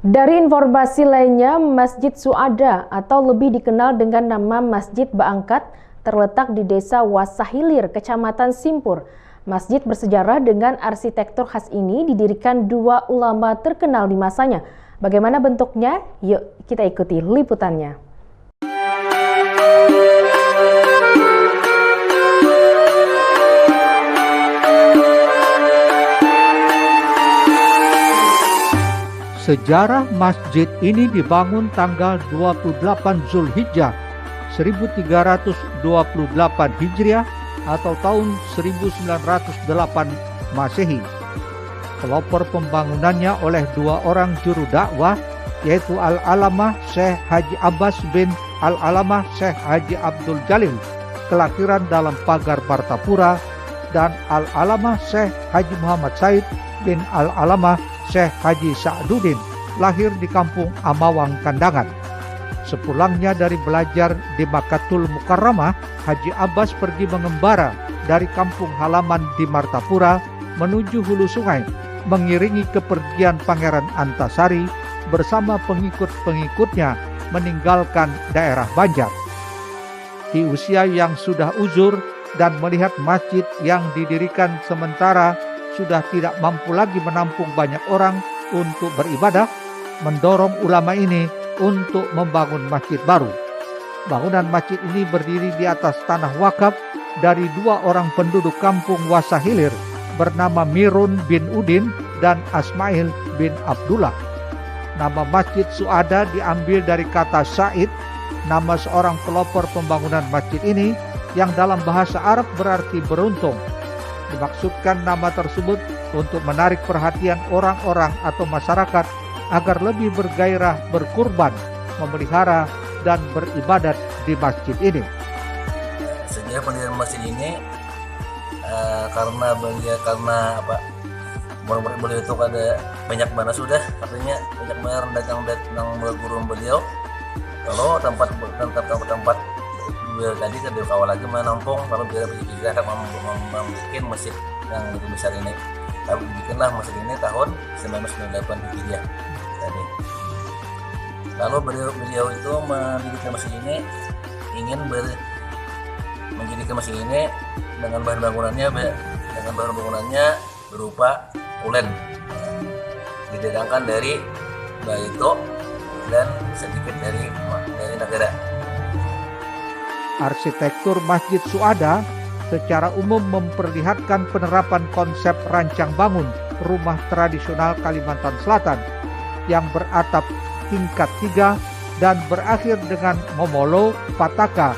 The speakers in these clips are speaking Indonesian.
Dari informasi lainnya, Masjid Suada atau lebih dikenal dengan nama Masjid Baangkat terletak di Desa Wasahilir, Kecamatan Simpur. Masjid bersejarah dengan arsitektur khas ini didirikan dua ulama terkenal di masanya. Bagaimana bentuknya? Yuk kita ikuti liputannya. Sejarah masjid ini dibangun tanggal 28 Zulhijjah 1328 Hijriah atau tahun 1908 Masehi. Pelopor pembangunannya oleh dua orang juru dakwah, yaitu Al-Alamah Syekh Haji Abbas bin Al-Alamah Syekh Haji Abdul Jalil, kelahiran dalam pagar Martapura, dan Al-Alamah Syekh Haji Muhammad Said bin Al-Alamah Syekh Haji Sa'duddin, lahir di kampung Amawang Kandangan. Sepulangnya dari belajar di Makkatul Mukarramah, Haji Abbas pergi mengembara dari kampung halaman di Martapura menuju hulu sungai, mengiringi kepergian Pangeran Antasari bersama pengikut-pengikutnya meninggalkan daerah Banjar. Di usia yang sudah uzur dan melihat masjid yang didirikan sementara sudah tidak mampu lagi menampung banyak orang untuk beribadah, mendorong ulama ini untuk membangun masjid baru. Bangunan masjid ini berdiri di atas tanah wakaf dari dua orang penduduk kampung Wasahilir bernama Mirun bin Udin dan Asmail bin Abdullah. Nama Masjid Suada diambil dari kata Said, nama seorang pelopor pembangunan masjid ini yang dalam bahasa Arab berarti beruntung. Dimaksudkan nama tersebut untuk menarik perhatian orang-orang atau masyarakat agar lebih bergairah berkurban, memelihara, dan beribadat di masjid ini. Sejarah pendirian masjid ini karena beliau itu ada banyak mana sudah, artinya banyak mana datang berguru beliau. Kalau tempat beliau tadi kan awal lagi menampung, lalu beliau juga membuat masjid yang lebih besar ini. Lalu bikinlah masjid ini tahun 1998 Hijriah tadi. Lalu beliau itu mendirikan masjid ini ingin menjadikan masjid ini dengan bahan bangunannya berupa ulen, didedangkan dari Baito dan sedikit dari negara. Arsitektur Masjid Suada secara umum memperlihatkan penerapan konsep rancang bangun rumah tradisional Kalimantan Selatan yang beratap tingkat 3 dan berakhir dengan momolo pataka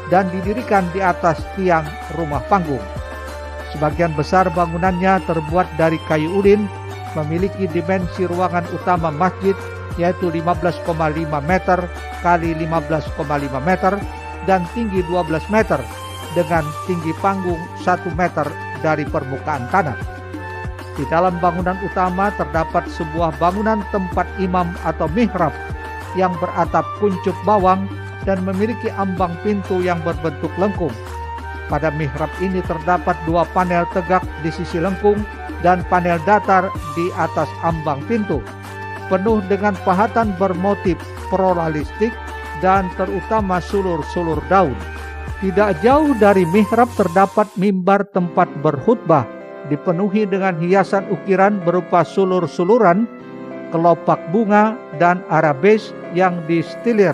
dan didirikan di atas tiang rumah panggung. Sebagian besar bangunannya terbuat dari kayu ulin, memiliki dimensi ruangan utama masjid yaitu 15,5 meter kali 15,5 meter dan tinggi 12 meter dengan tinggi panggung 1 meter dari permukaan tanah. Di dalam bangunan utama terdapat sebuah bangunan tempat imam atau mihrab yang beratap kuncup bawang dan memiliki ambang pintu yang berbentuk lengkung. Pada mihrab ini terdapat dua panel tegak di sisi lengkung dan panel datar di atas ambang pintu, penuh dengan pahatan bermotif pluralistik dan terutama sulur-sulur daun. Tidak jauh dari mihrab terdapat mimbar tempat berkhutbah, dipenuhi dengan hiasan ukiran berupa sulur-suluran, kelopak bunga, dan arabes yang distilir.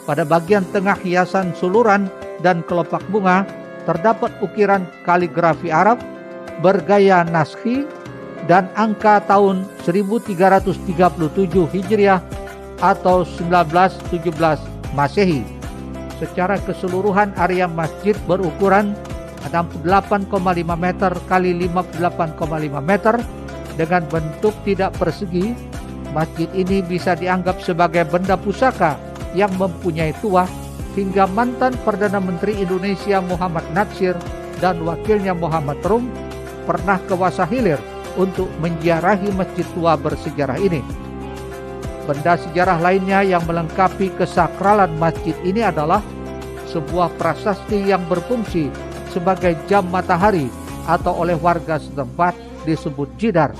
Pada bagian tengah hiasan suluran dan kelopak bunga terdapat ukiran kaligrafi Arab bergaya Naskhi dan angka tahun 1337 Hijriah atau 1917 Masehi. Secara keseluruhan area masjid berukuran 68,5 meter kali 58,5 meter dengan bentuk tidak persegi. Masjid ini bisa dianggap sebagai benda pusaka yang mempunyai tuah hingga mantan Perdana Menteri Indonesia Muhammad Natsir dan wakilnya Muhammad Rum pernah ke Wasahilir untuk menziarahi masjid tua bersejarah ini. Benda sejarah lainnya yang melengkapi kesakralan masjid ini adalah sebuah prasasti yang berfungsi sebagai jam matahari atau oleh warga setempat disebut jidar.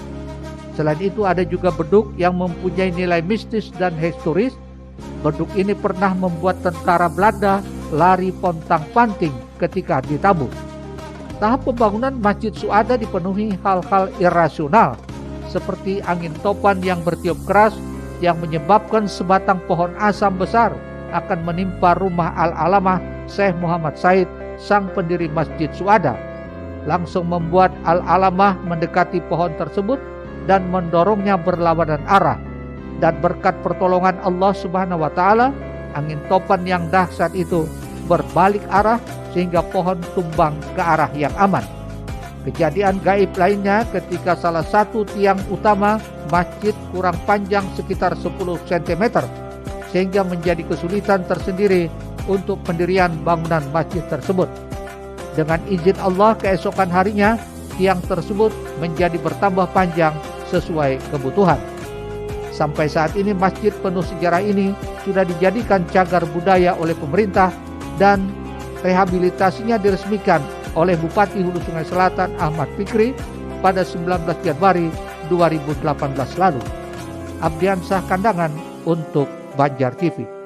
Selain itu ada juga beduk yang mempunyai nilai mistis dan historis. Beduk ini pernah membuat tentara Belanda lari pontang-panting ketika ditabuk. Tahap pembangunan Masjid Suada dipenuhi hal-hal irasional seperti angin topan yang bertiup keras yang menyebabkan sebatang pohon asam besar akan menimpa rumah Al-Alamah Syekh Muhammad Said, sang pendiri Masjid Suada. Langsung membuat Al-Alamah mendekati pohon tersebut dan mendorongnya berlawanan arah. Dan berkat pertolongan Allah Subhanahu wa taala, angin topan yang dahsyat itu berbalik arah sehingga pohon tumbang ke arah yang aman. Kejadian gaib lainnya ketika salah satu tiang utama masjid kurang panjang sekitar 10 cm sehingga menjadi kesulitan tersendiri untuk pendirian bangunan masjid tersebut. Dengan izin Allah keesokan harinya tiang tersebut menjadi bertambah panjang sesuai kebutuhan. Sampai saat ini masjid penuh sejarah ini sudah dijadikan cagar budaya oleh pemerintah dan rehabilitasinya diresmikan oleh Bupati Hulu Sungai Selatan Ahmad Fikri pada 19 Januari 2018 lalu. Abdian Syah Kandangan untuk Banjar TV.